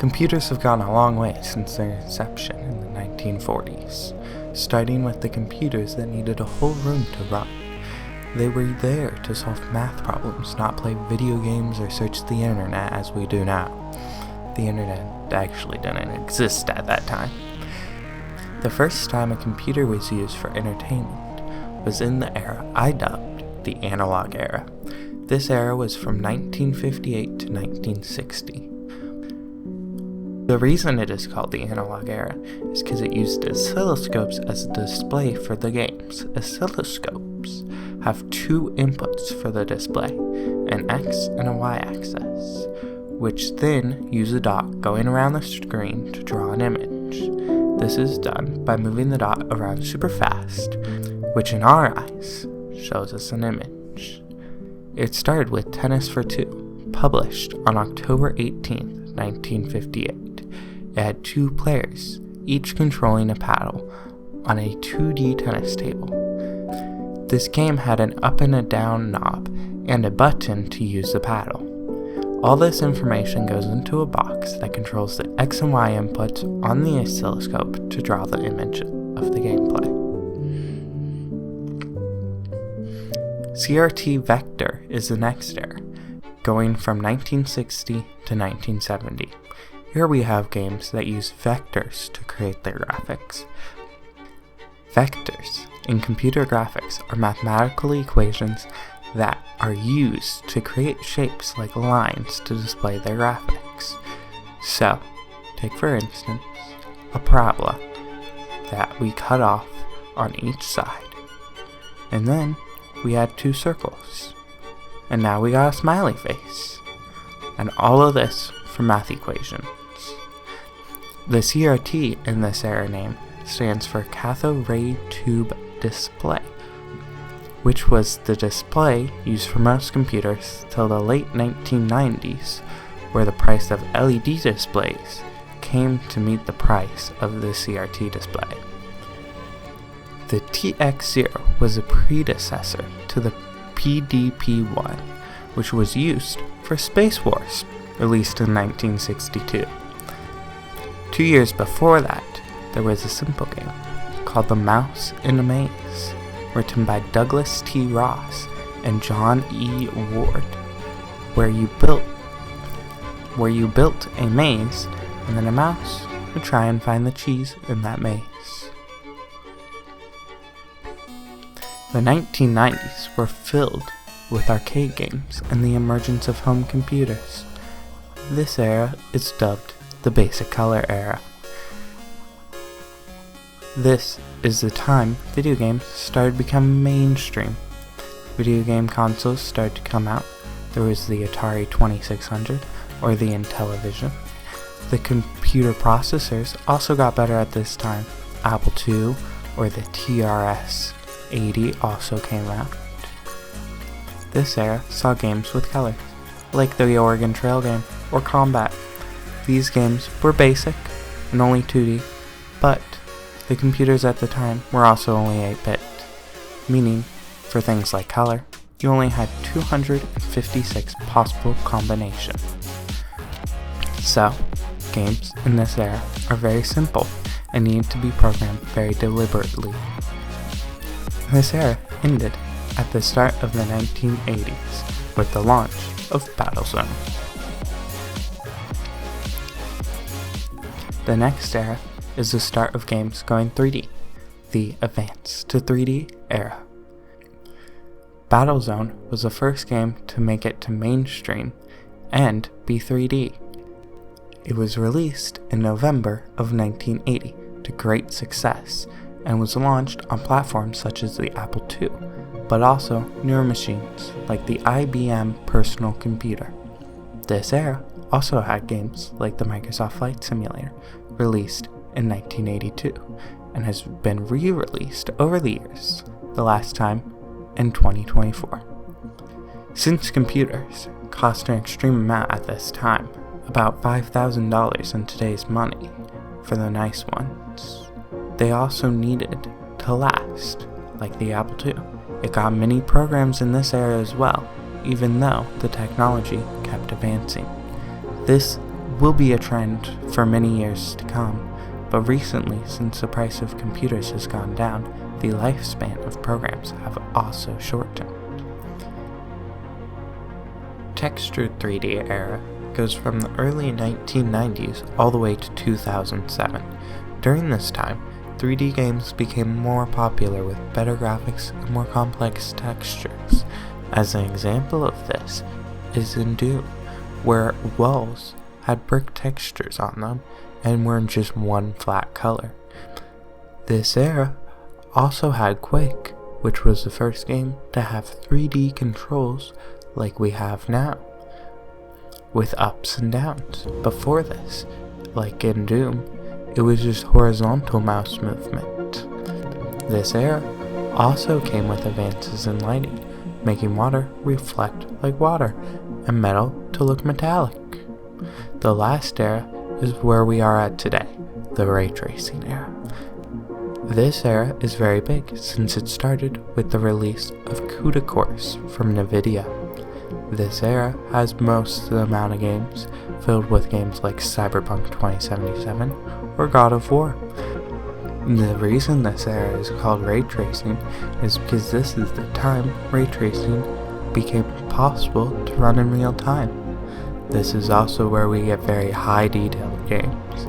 Computers have gone a long way since their inception in the 1940s, starting with the computers that needed a whole room to run. They were there to solve math problems, not play video games or search the internet as we do now. The internet actually didn't exist at that time. The first time a computer was used for entertainment was in the era I dubbed the analog era. This era was from 1958 to 1960. The reason it is called the analog era is because it used oscilloscopes as a display for the games. Oscilloscopes have two inputs for the display, an X and a Y axis, which then use a dot going around the screen to draw an image. This is done by moving the dot around super fast, which in our eyes shows us an image. It started with Tennis for Two, published on October 18th, 1958. It had two players, each controlling a paddle, on a 2D tennis table. This game had an up and a down knob, and a button to use the paddle. All this information goes into a box that controls the X and Y inputs on the oscilloscope to draw the image of the gameplay. CRT Vector is the next era, going from 1960 to 1970. Here we have games that use vectors to create their graphics. Vectors in computer graphics are mathematical equations that are used to create shapes like lines to display their graphics. So, take for instance, a parabola that we cut off on each side. And then we add two circles. And now we got a smiley face. And all of this for math equations. The CRT in this era name stands for cathode ray tube display, which was the display used for most computers till the late 1990s, where the price of LED displays came to meet the price of the CRT display. The TX0 was a predecessor to the PDP-1, which was used for Space Wars, released in 1962. 2 years before that, there was a simple game called The Mouse in a Maze, written by Douglas T. Ross and John E. Ward, where you built a maze, and then a mouse would try and find the cheese in that maze. The 1990s were filled with arcade games and the emergence of home computers. This era is dubbed the Basic Color era. This is the time video games started becoming mainstream. Video game consoles started to come out. There was the Atari 2600 or the Intellivision. The computer processors also got better at this time. Apple II or the TRS-80 also came out. This era saw games with color, like the Oregon Trail game or Combat. These games were basic and only 2D, but the computers at the time were also only 8-bit, meaning, for things like color, you only had 256 possible combinations. So, games in this era are very simple and need to be programmed very deliberately. This era ended at the start of the 1980s with the launch of Battlezone. The next era is the start of games going 3D, the Advance to 3D era. Battlezone was the first game to make it to mainstream and be 3D. It was released in November of 1980 to great success and was launched on platforms such as the Apple II, but also newer machines like the IBM personal computer. This era also had games like the Microsoft Flight Simulator, released in 1982, and has been re-released over the years, the last time in 2024. Since computers cost an extreme amount at this time, about $5,000 in today's money for the nice ones, they also needed to last, like the Apple II. It got many programs in this era as well, even though the technology kept advancing. This will be a trend for many years to come, but recently, since the price of computers has gone down, the lifespan of programs have also shortened. Textured 3D era goes from the early 1990s all the way to 2007. During this time, 3D games became more popular with better graphics and more complex textures. As an example of this is in Doom, where walls had brick textures on them and were in just one flat color. This era also had Quake, which was the first game to have 3D controls like we have now, with ups and downs. Before this, like in Doom, it was just horizontal mouse movement. This era also came with advances in lighting, making water reflect like water, and metal to look metallic. The last era is where we are at today, the ray tracing era. This era is very big since it started with the release of CUDA cores from NVIDIA. This era has most of the amount of games filled with games like Cyberpunk 2077 or God of War. The reason this era is called ray tracing is because this is the time ray tracing became possible to run in real time. This is also where we get very high detailed games,